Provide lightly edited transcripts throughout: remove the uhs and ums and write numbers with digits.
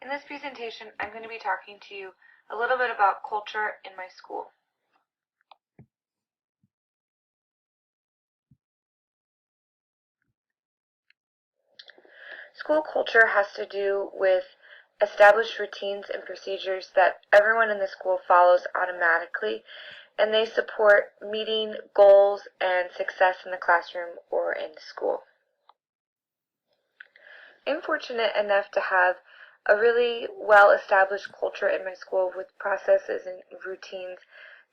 In this presentation, I'm going to be talking to you a little bit about culture in my school. School culture has to do with established routines and procedures that everyone in the school follows automatically, and they support meeting goals and success in the classroom or in school. I'm fortunate enough to have a really well-established culture in my school with processes and routines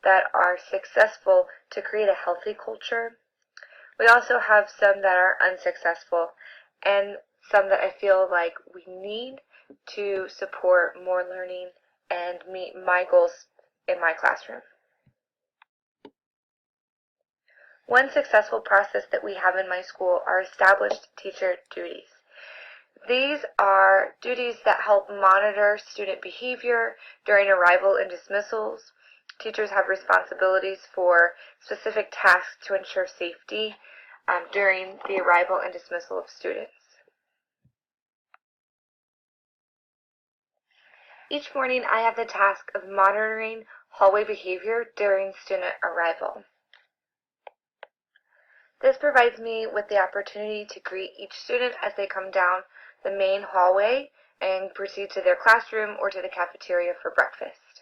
that are successful to create a healthy culture. We also have some that are unsuccessful and some that I feel like we need to support more learning and meet my goals in my classroom. One successful process that we have in my school are established teacher duties. These are duties that help monitor student behavior during arrival and dismissals. Teachers have responsibilities for specific tasks to ensure safety during the arrival and dismissal of students. Each morning I have the task of monitoring hallway behavior during student arrival. This provides me with the opportunity to greet each student as they come down the main hallway and proceed to their classroom or to the cafeteria for breakfast.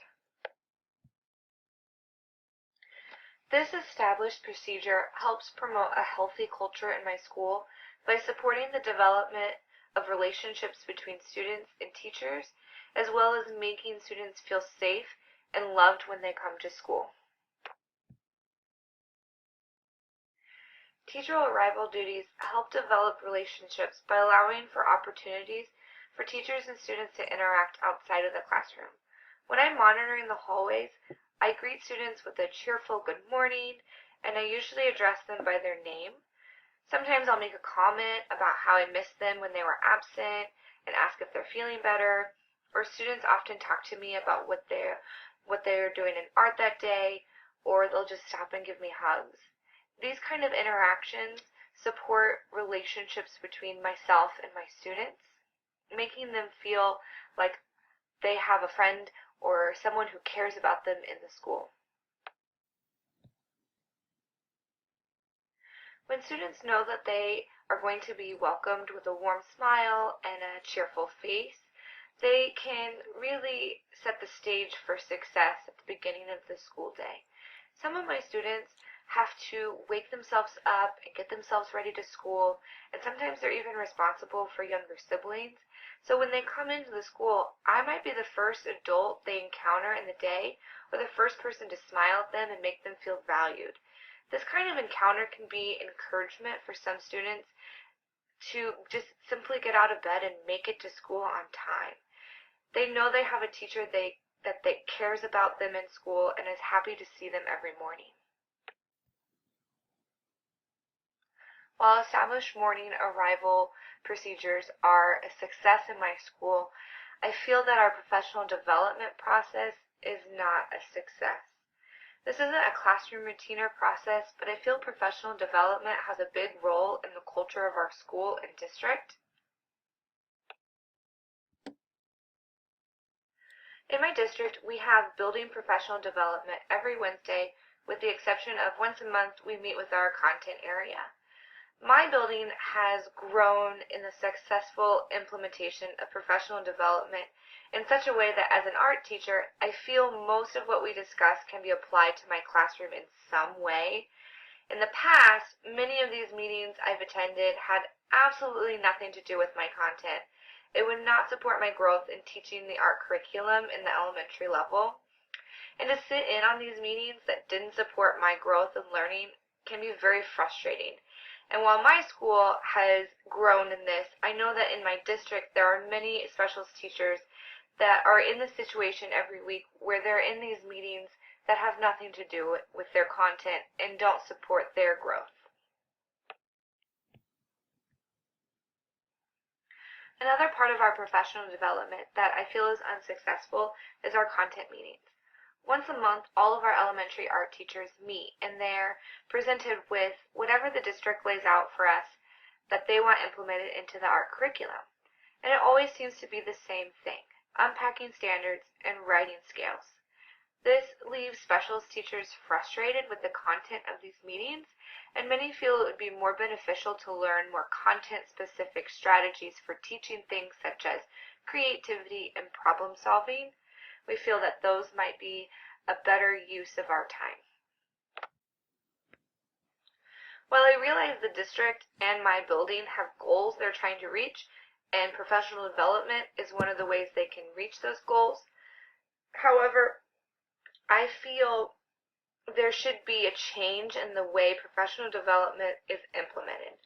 This established procedure helps promote a healthy culture in my school by supporting the development of relationships between students and teachers, as well as making students feel safe and loved when they come to school. Teacher arrival duties help develop relationships by allowing for opportunities for teachers and students to interact outside of the classroom. When I'm monitoring the hallways, I greet students with a cheerful good morning, and I usually address them by their name. Sometimes I'll make a comment about how I missed them when they were absent and ask if they're feeling better, or students often talk to me about what they're doing in art that day, or they'll just stop and give me hugs. These kind of interactions support relationships between myself and my students, making them feel like they have a friend or someone who cares about them in the school. When students know that they are going to be welcomed with a warm smile and a cheerful face, they can really set the stage for success at the beginning of the school day. Some of my students have to wake themselves up and get themselves ready to school, and sometimes they're even responsible for younger siblings. So when they come into the school, I might be the first adult they encounter in the day, or the first person to smile at them and make them feel valued. This kind of encounter can be encouragement for some students to just simply get out of bed and make it to school on time. They know they have a teacher that cares about them in school and is happy to see them every morning. While established morning arrival procedures are a success in my school, I feel that our professional development process is not a success. This isn't a classroom routine or process, but I feel professional development has a big role in the culture of our school and district. In my district, we have building professional development every Wednesday, with the exception of once a month we meet with our content area. My building has grown in the successful implementation of professional development in such a way that as an art teacher, I feel most of what we discuss can be applied to my classroom in some way. In the past, many of these meetings I've attended had absolutely nothing to do with my content. It would not support my growth in teaching the art curriculum in the elementary level. And to sit in on these meetings that didn't support my growth and learning can be very frustrating. And while my school has grown in this, I know that in my district there are many special teachers that are in this situation every week where they're in these meetings that have nothing to do with their content and don't support their growth. Another part of our professional development that I feel is unsuccessful is our content meetings. Once a month, all of our elementary art teachers meet, and they're presented with whatever the district lays out for us that they want implemented into the art curriculum. And it always seems to be the same thing. unpacking standards, and writing scales. This leaves specialist teachers frustrated with the content of these meetings, and many feel it would be more beneficial to learn more content-specific strategies for teaching things such as creativity and problem solving. We feel that those might be a better use of our time. While I realize the district and my building have goals they're trying to reach, and professional development is one of the ways they can reach those goals, however, I feel there should be a change in the way professional development is implemented.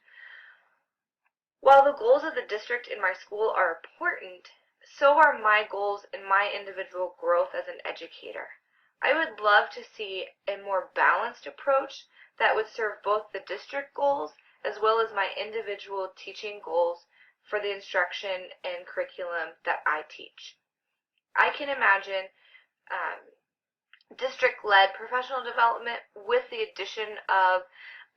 While the goals of the district and my school are important, so are my goals and my individual growth as an educator. I would love to see a more balanced approach that would serve both the district goals as well as my individual teaching goals for the instruction and curriculum that I teach. I can imagine district-led professional development with the addition of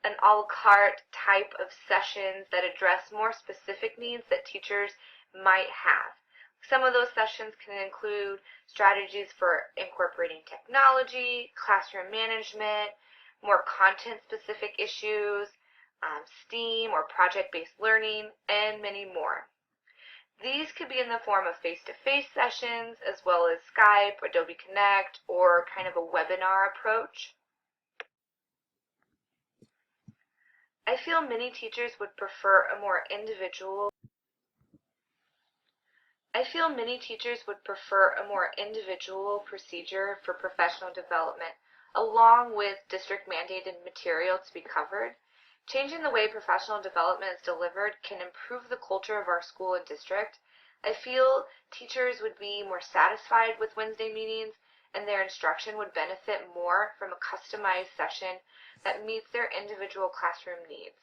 an a la carte type of sessions that address more specific needs that teachers might have. Some of those sessions can include strategies for incorporating technology, classroom management, more content-specific issues, STEAM or project-based learning, and many more. These could be in the form of face-to-face sessions, as well as Skype, Adobe Connect, or kind of a webinar approach. I feel many teachers would prefer a more individual procedure for professional development, along with district-mandated material to be covered. Changing the way professional development is delivered can improve the culture of our school and district. I feel teachers would be more satisfied with Wednesday meetings, and their instruction would benefit more from a customized session that meets their individual classroom needs.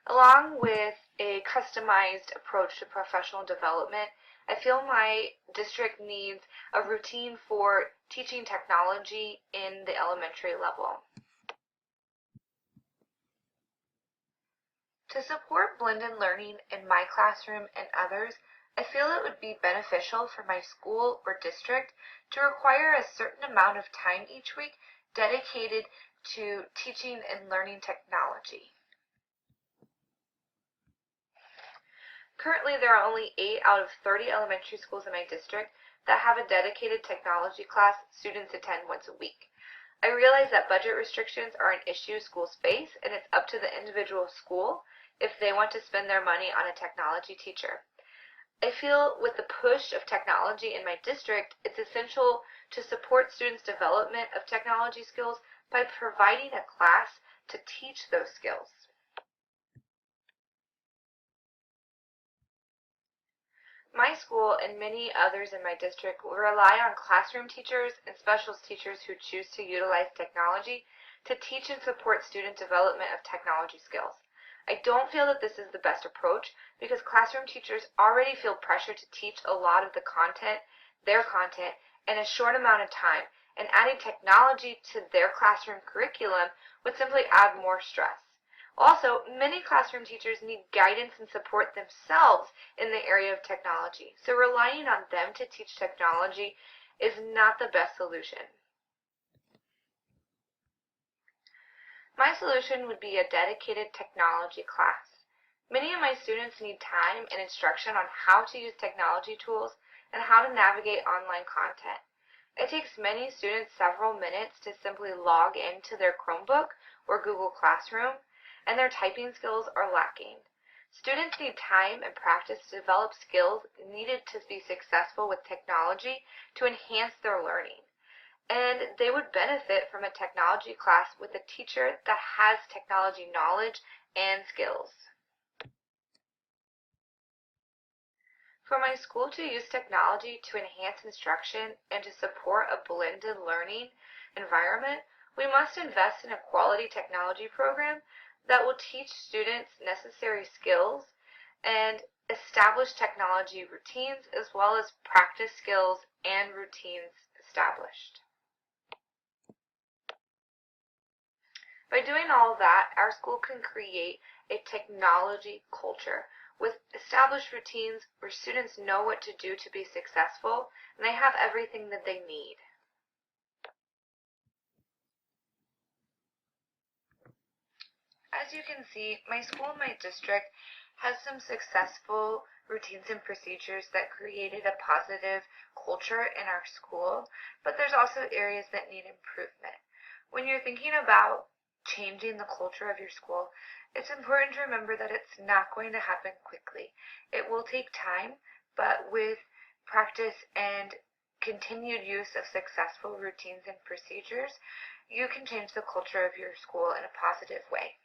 Along with a customized approach to professional development, I feel my district needs a routine for teaching technology in the elementary level. To support blended learning in my classroom and others, I feel it would be beneficial for my school or district to require a certain amount of time each week dedicated to teaching and learning technology. Currently, there are only 8 out of 30 elementary schools in my district that have a dedicated technology class students attend once a week. I realize that budget restrictions are an issue schools face, and it's up to the individual school if they want to spend their money on a technology teacher. I feel with the push of technology in my district, it's essential to support students' development of technology skills by providing a class to teach those skills. My school and many others in my district will rely on classroom teachers and specialist teachers who choose to utilize technology to teach and support student development of technology skills. I don't feel that this is the best approach because classroom teachers already feel pressure to teach a lot of their content, in a short amount of time, and adding technology to their classroom curriculum would simply add more stress. Also, many classroom teachers need guidance and support themselves in the area of technology, so relying on them to teach technology is not the best solution. My solution would be a dedicated technology class. Many of my students need time and instruction on how to use technology tools and how to navigate online content. It takes many students several minutes to simply log into their Chromebook or Google Classroom, and their typing skills are lacking. Students need time and practice to develop skills needed to be successful with technology to enhance their learning. And they would benefit from a technology class with a teacher that has technology knowledge and skills. For my school to use technology to enhance instruction and to support a blended learning environment, we must invest in a quality technology program that will teach students necessary skills and establish technology routines as well as practice skills and routines established. By doing all of that, our school can create a technology culture with established routines where students know what to do to be successful and they have everything that they need. As you can see, my school and my district has some successful routines and procedures that created a positive culture in our school, but there's also areas that need improvement. When you're thinking about changing the culture of your school, it's important to remember that it's not going to happen quickly. It will take time, but with practice and continued use of successful routines and procedures, you can change the culture of your school in a positive way.